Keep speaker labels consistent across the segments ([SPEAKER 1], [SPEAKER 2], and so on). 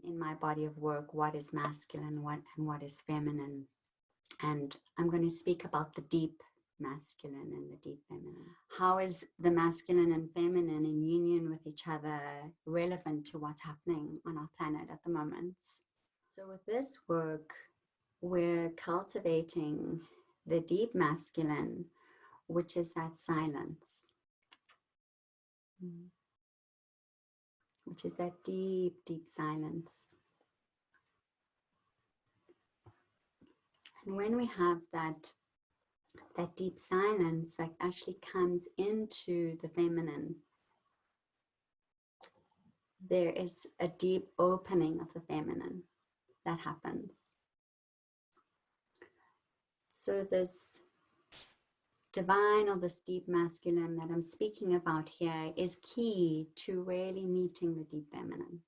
[SPEAKER 1] in my body of work what is masculine, what is feminine. And I'm going to speak about the deep masculine and the deep feminine. How is the masculine and feminine in union with each other relevant to what's happening on our planet at the moment? So with this work, we're cultivating the deep masculine, which is that silence, which is that deep, deep silence. And when we have that deep silence that actually comes into the feminine, there is a deep opening of the feminine that happens. So this divine or this deep masculine that I'm speaking about here is key to really meeting the deep feminine.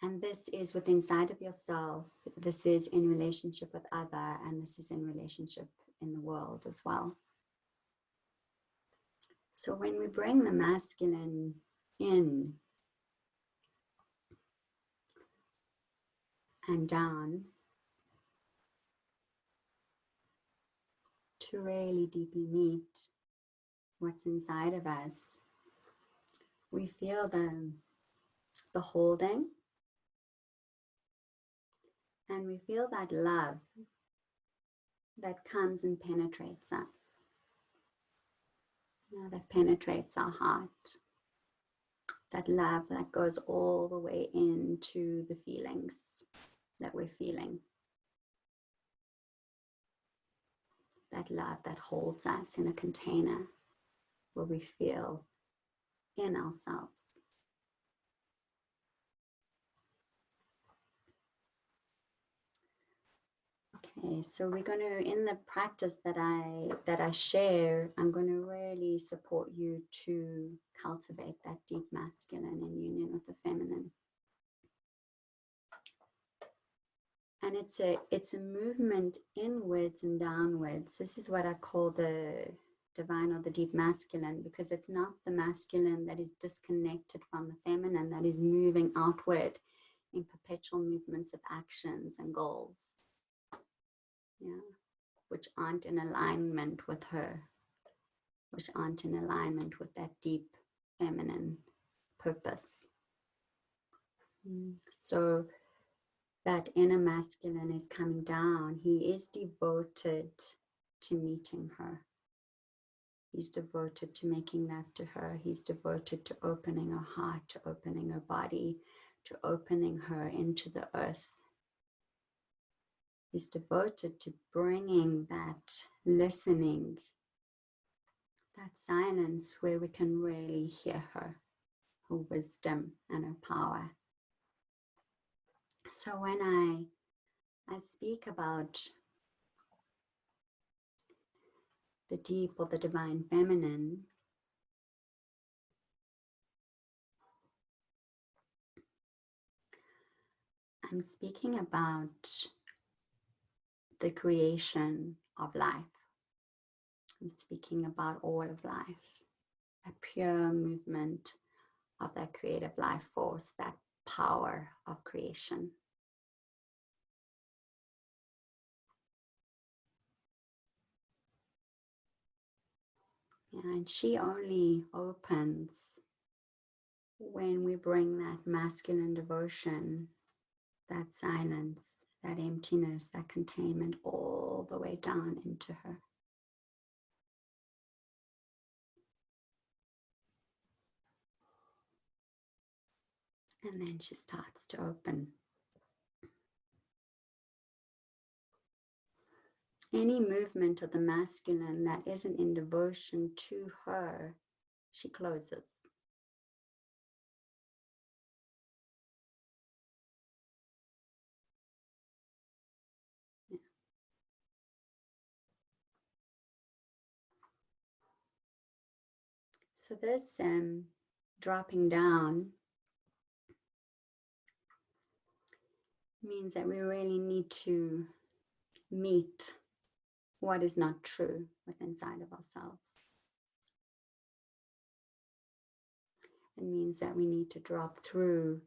[SPEAKER 1] And this is within inside of yourself, this is in relationship with other, and this is in relationship in the world as well. So when we bring the masculine in and down to really deeply meet what's inside of us, we feel the holding, and we feel that love that comes and penetrates us, that penetrates our heart, that love that goes all the way into the feelings that we're feeling, that love that holds us in a container where we feel in ourselves. Okay, so we're going to, in the practice that I share, I'm going to really support you to cultivate that deep masculine in union with the feminine. And it's a movement inwards and downwards. This is what I call the divine or the deep masculine, because it's not the masculine that is disconnected from the feminine, that is moving outward in perpetual movements of actions and goals. Which aren't in alignment with her, which aren't in alignment with that deep feminine purpose. So that inner masculine is coming down. He is devoted to meeting her. He's devoted to making love to her. He's devoted to opening her heart, to opening her body, to opening her into the earth. Is devoted to bringing that listening, that silence where we can really hear her wisdom and her power. So when I speak about the deep or the divine feminine, I'm speaking about the creation of life. I'm speaking about all of life, a pure movement of that creative life force, that power of creation. And she only opens when we bring that masculine devotion, that silence, that emptiness, that containment all the way down into her. And then she starts to open. Any movement of the masculine that isn't in devotion to her, she closes. So this dropping down means that we really need to meet what is not true within inside of ourselves. It means that we need to drop through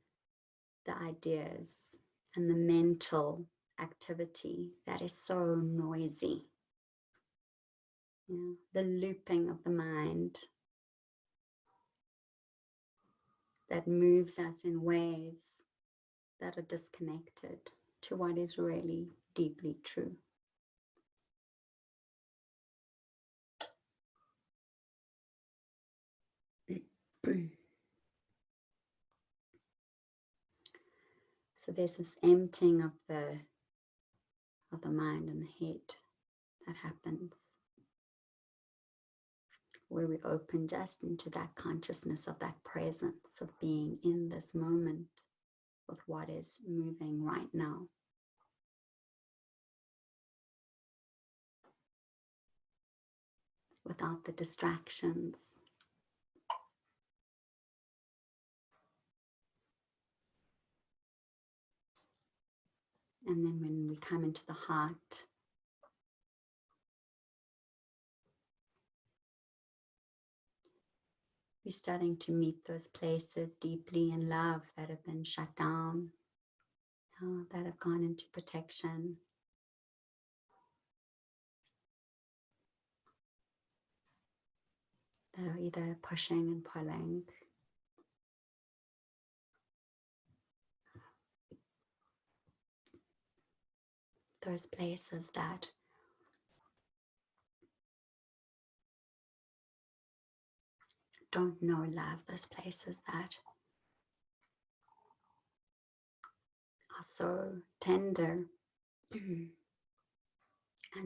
[SPEAKER 1] the ideas and the mental activity that is so noisy. Yeah, the looping of the mind that moves us in ways that are disconnected to what is really deeply true. So there's this emptying of the mind and the head that happens, where we open just into that consciousness of that presence of being in this moment with what is moving right now. Without the distractions. And then when we come into the heart, we're starting to meet those places deeply in love that have been shut down, that have gone into protection. That are either pushing and pulling. Those places that don't know love, those places that are so tender and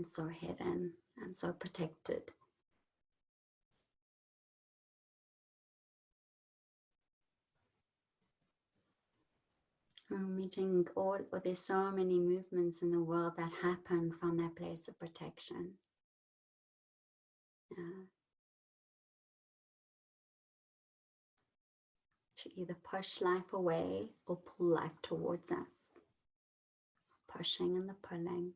[SPEAKER 1] so hidden and so protected. We're meeting there's so many movements in the world that happen from that place of protection. To either push life away or pull life towards us. Pushing and the pulling.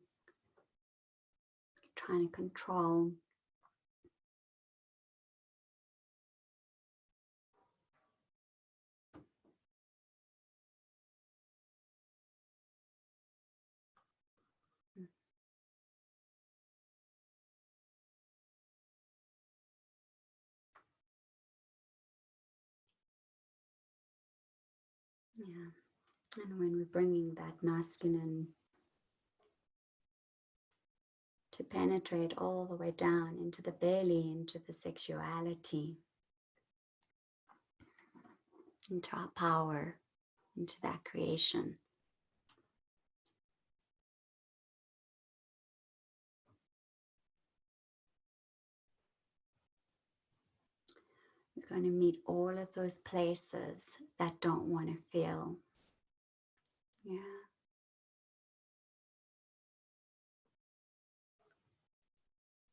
[SPEAKER 1] Trying to control. Yeah, and when we're bringing that masculine to penetrate all the way down into the belly, into the sexuality, into our power, into that creation. We're going to meet all of those places that don't want to feel. Yeah.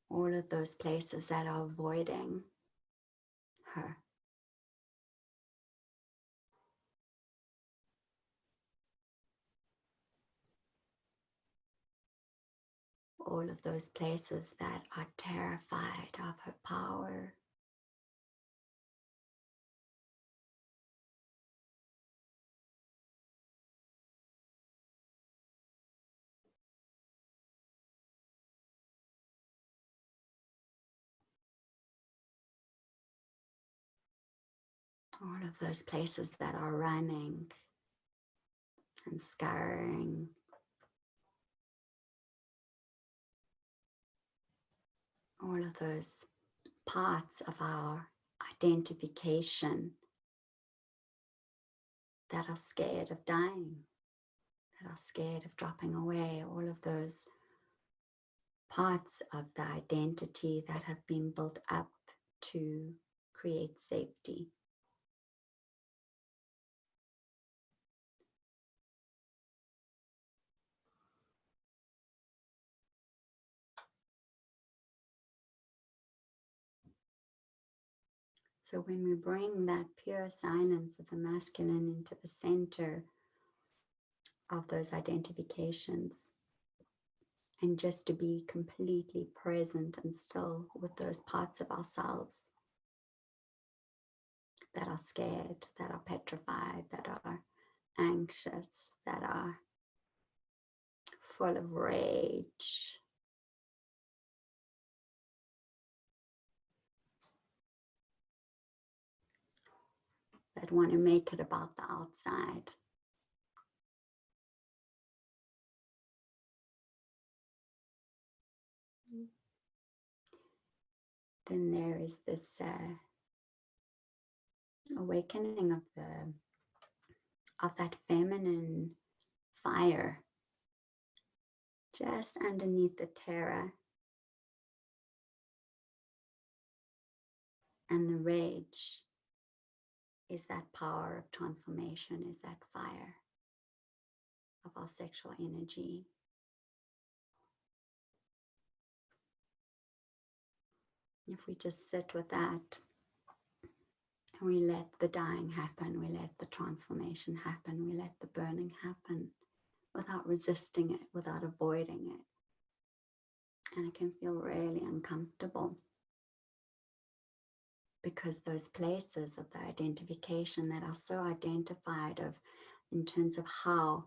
[SPEAKER 1] All of those places that are avoiding her. All of those places that are terrified of her power. All of those places that are running and scurrying. All of those parts of our identification that are scared of dying, that are scared of dropping away, all of those parts of the identity that have been built up to create safety. So when we bring that pure silence of the masculine into the center of those identifications, and just to be completely present and still with those parts of ourselves that are scared, that are petrified, that are anxious, that are full of rage, that want to make it about the outside. Then there is this awakening of that feminine fire just underneath the terror and the rage. Is that power of transformation, is that fire of our sexual energy. If we just sit with that and we let the dying happen, we let the transformation happen, we let the burning happen without resisting it, without avoiding it. And it can feel really uncomfortable, because those places of the identification that are so identified in terms of how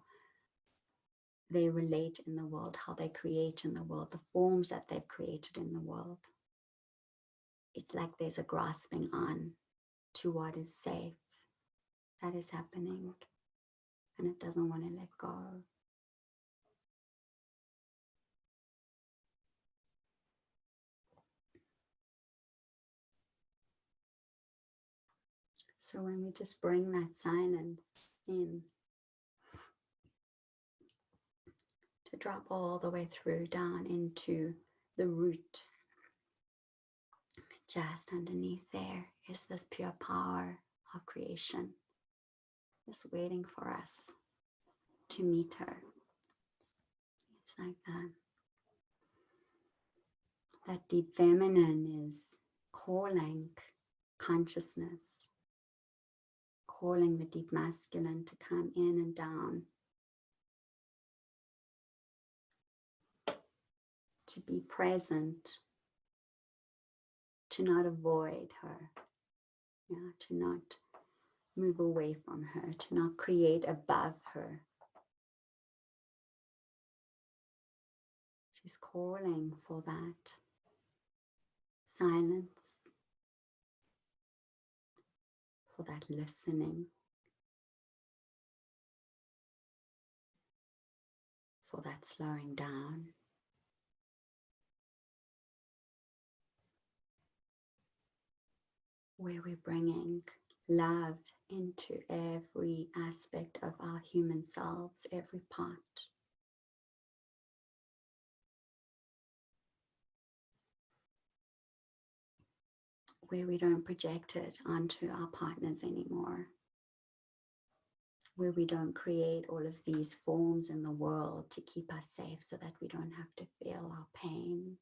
[SPEAKER 1] they relate in the world, how they create in the world, the forms that they've created in the world. It's like there's a grasping on to what is safe that is happening, and it doesn't want to let go. So when we just bring that silence in, to drop all the way through down into the root, just underneath there is this pure power of creation, just waiting for us to meet her. It's like that. That deep feminine is calling consciousness, calling the deep masculine to come in and down, to be present, to not avoid her, to not move away from her, to not create above her. She's calling for that silence, for that listening, for that slowing down. Where we're bringing love into every aspect of our human selves, every part. Where we don't project it onto our partners anymore. Where we don't create all of these forms in the world to keep us safe so that we don't have to feel our pain.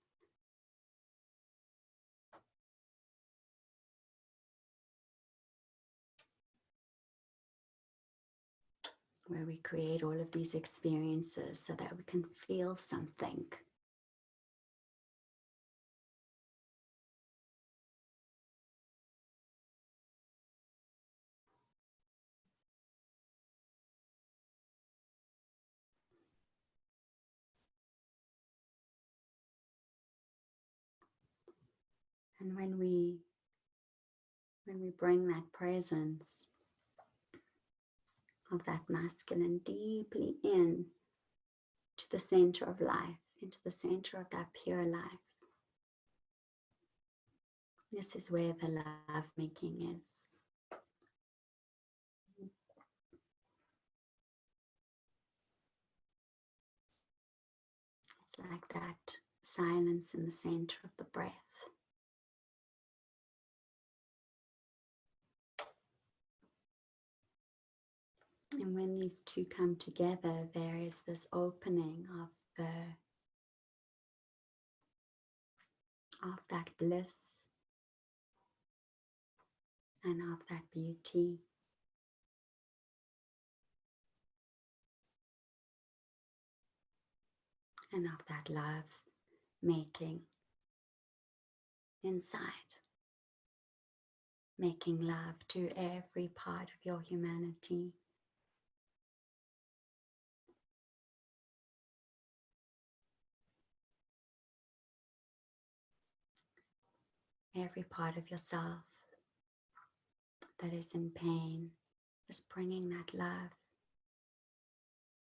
[SPEAKER 1] Where we create all of these experiences so that we can feel something. And when we bring that presence of that masculine deeply in to the center of life, into the center of that pure life, this is where the love making is. It's like that silence in the center of the breath. And when these two come together, there is this opening of that bliss and of that beauty. And of that love making inside. Making love to every part of your humanity. every part of yourself that is in pain, just bringing that love,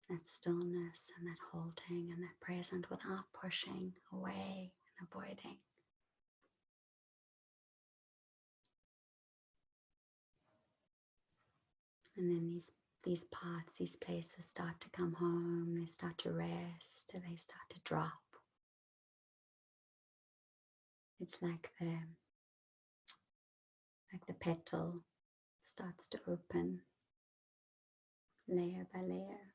[SPEAKER 1] that stillness and that holding and that present without pushing away and avoiding. And then these parts, these places start to come home, they start to rest, they start to drop. It's like the petal starts to open layer by layer.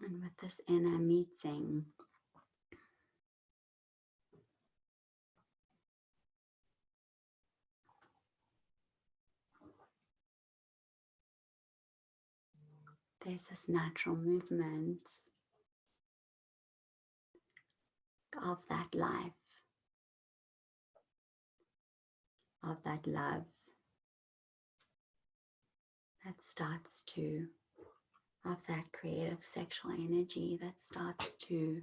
[SPEAKER 1] And with this inner meeting, there's this natural movement of that life, of that love that starts to, of that creative sexual energy that starts to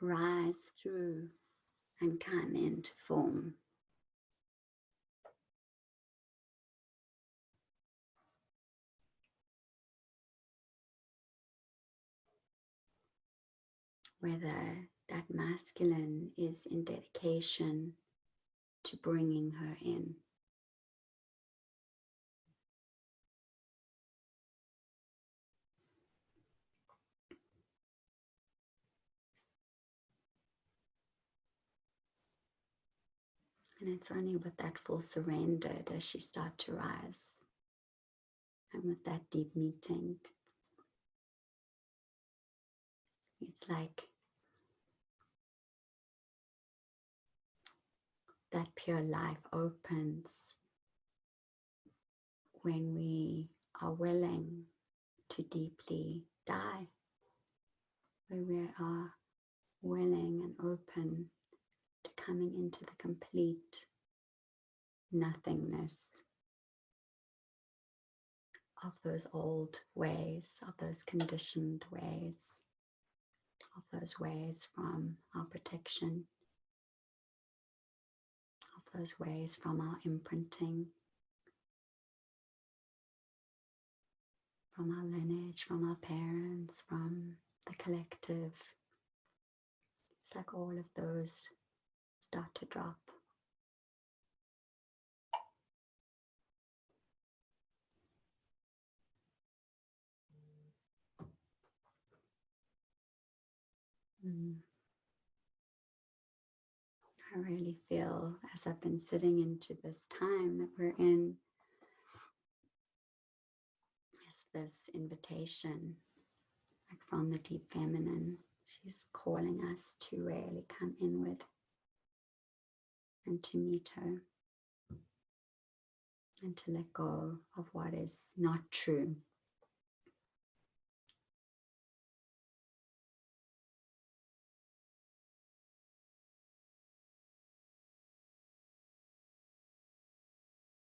[SPEAKER 1] rise through and come into form. Whether that masculine is in dedication to bringing her in. And it's only with that full surrender does she start to rise. And with that deep meeting, it's like that pure life opens when we are willing to deeply die, where we are willing and open to coming into the complete nothingness of those old ways, of those conditioned ways, of those ways from our protection, of those ways from our imprinting, from our lineage, from our parents, from the collective. It's like all of those start to drop. I really feel, as I've been sitting into this time that we're in, is this invitation, like from the deep feminine. She's calling us to really come inward and to meet her and to let go of what is not true.